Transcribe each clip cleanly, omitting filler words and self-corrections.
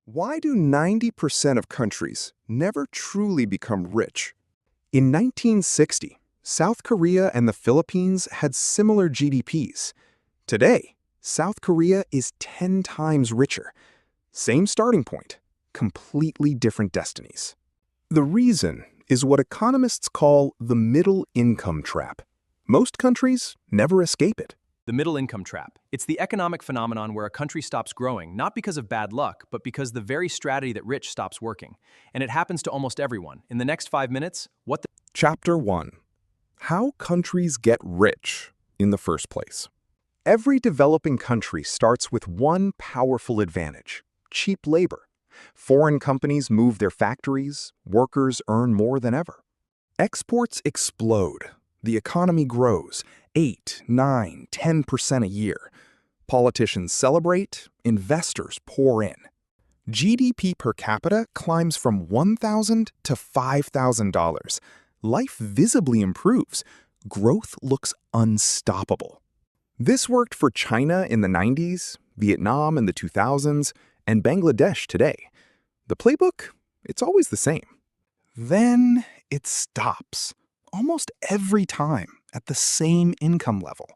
Why do 90% of countries never truly become rich? In 1960, South Korea and the Philippines had similar GDPs. Today, South Korea is 10 times richer. Same starting point, completely different destinies. The reason is what economists call the middle income trap. Most countries never escape it. The middle income trap. It's the economic phenomenon where a country stops growing, not because of bad luck, but because the very strategy that rich stops working. And it happens to almost everyone. In the next 5 minutes, Chapter 1. How countries get rich in the first place. Every developing country starts with one powerful advantage: cheap labor. Foreign companies move their factories, workers earn more than ever. Exports explode. The economy grows 8, 9, 10% a year. Politicians celebrate, investors pour in. GDP per capita climbs from $1,000 to $5,000. Life visibly improves. Growth looks unstoppable. This worked for China in the 90s, Vietnam in the 2000s, and Bangladesh today. The playbook, it's always the same. Then it stops, almost every time at the same income level.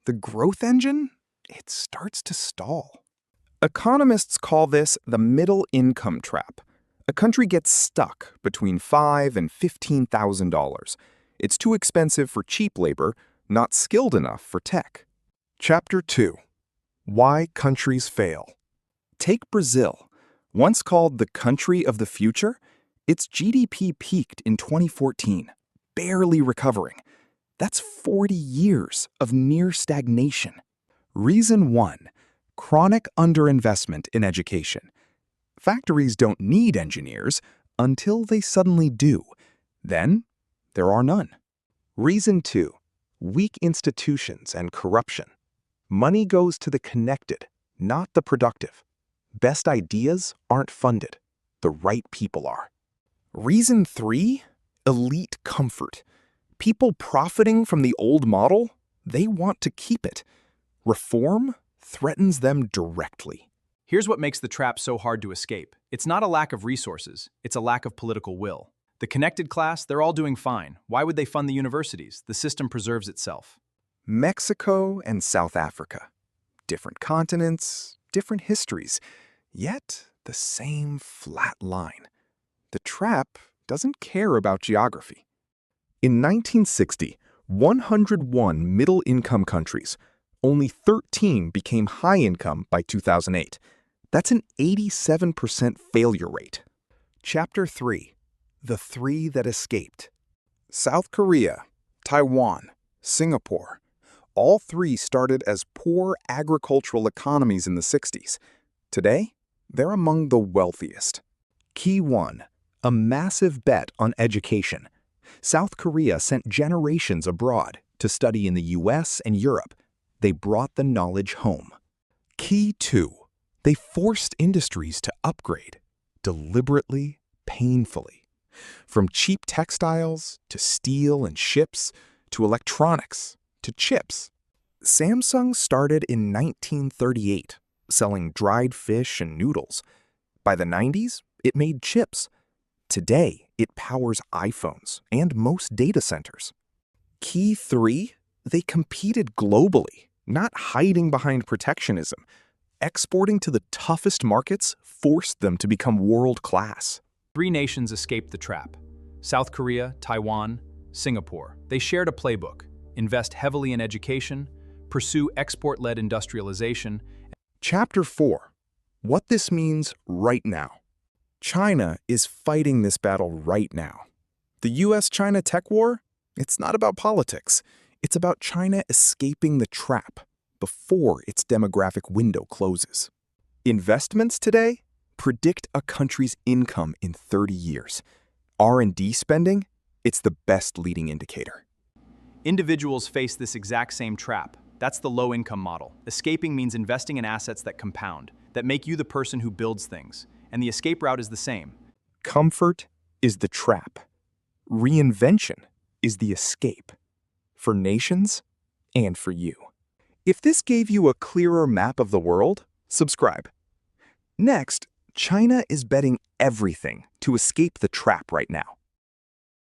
The growth engine, it starts to stall. Economists call this the middle income trap. A country gets stuck between $5,000 and $15,000. It's too expensive for cheap labor, not skilled enough for tech. Chapter 2. Why countries fail. Take Brazil. Once called the country of the future, its GDP peaked in 2014, barely recovering. That's 40 years of near stagnation. Reason 1. Chronic underinvestment in education. Factories don't need engineers until they suddenly do. Then, there are none. Reason 2. Weak institutions and corruption. Money goes to the connected, not the productive. Best ideas aren't funded. The right people are. Reason 3. Elite comfort. People profiting from the old model, they want to keep it. Reform threatens them directly. Here's what makes the trap so hard to escape. It's not a lack of resources, it's a lack of political will. The connected class, they're all doing fine. Why would they fund the universities? The system preserves itself. Mexico and South Africa. Different continents, different histories, yet the same flat line. The trap doesn't care about geography. In 1960, 101 middle-income countries, only 13 became high-income by 2008. That's an 87% failure rate. Chapter 3. The three that escaped. South Korea, Taiwan, Singapore. All three started as poor agricultural economies in the 60s. Today, they're among the wealthiest. Key 1. A massive bet on education. South Korea sent generations abroad to study in the US and Europe. They brought the knowledge home. Key 2. They forced industries to upgrade, deliberately, painfully. From cheap textiles, to steel and ships, to electronics, to chips. Samsung started in 1938, selling dried fish and noodles. By the 90s, it made chips. Today, it powers iPhones and most data centers. Key 3. They competed globally, not hiding behind protectionism. Exporting to the toughest markets forced them to become world-class. 3 nations escaped the trap. South Korea, Taiwan, Singapore. They shared a playbook. Invest heavily in education, pursue export-led industrialization. Chapter 4. What this means right now. China is fighting this battle right now. The US-China tech war? It's not about politics. It's about China escaping the trap before its demographic window closes. Investments today predict a country's income in 30 years. R&D spending? It's the best leading indicator. Individuals face this exact same trap. That's the low-income model. Escaping means investing in assets that compound, that make you the person who builds things. And the escape route is the same. Comfort is the trap. Reinvention is the escape. For nations and for you. If this gave you a clearer map of the world, subscribe. Next, China is betting everything to escape the trap right now.